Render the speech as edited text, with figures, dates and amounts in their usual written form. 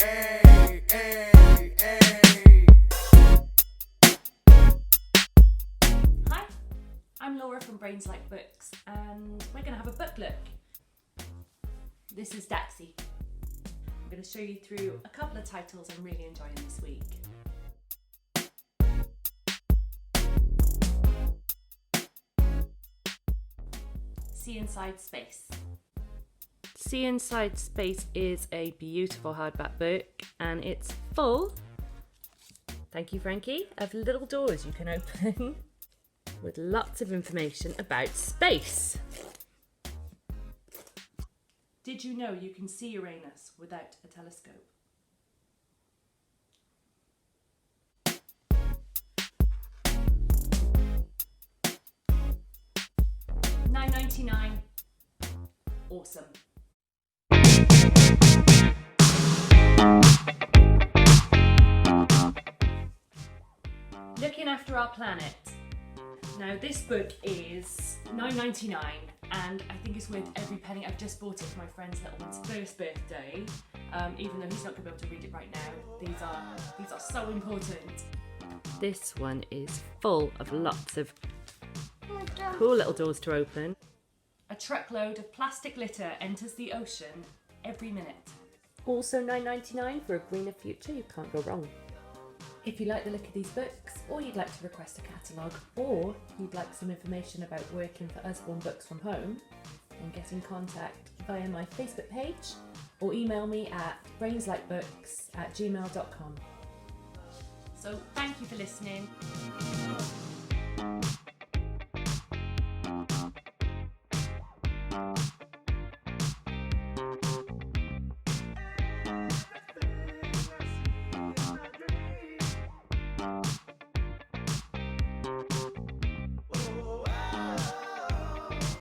Hey, hey, hey. Hi, I'm Laura from Brains Like Books, and we're going to have a book look. This is Daxi. I'm going to show you through a couple of titles I'm really enjoying this week. See Inside Space. See Inside Space is a beautiful hardback book, and it's full, thank you Frankie, of little doors you can open with lots of information about space. Did you know you can see Uranus without a telescope? $9.99. Awesome. Looking After Our Planet. Now this book is $9.99 and I think it's worth every penny. I've just bought it for my friend's little one's first birthday, even though he's not going to be able to read it right now. These are so important. This one is full of lots of cool little doors to open. A truckload of plastic litter enters the ocean every minute. Also $9.99 for a greener future. You can't go wrong. If you like the look of these books, or you'd like to request a catalogue, or you'd like some information about working for Usborne Books from home, then get in contact via my Facebook page or email me at brainslikebooks@gmail.com. So thank you for listening.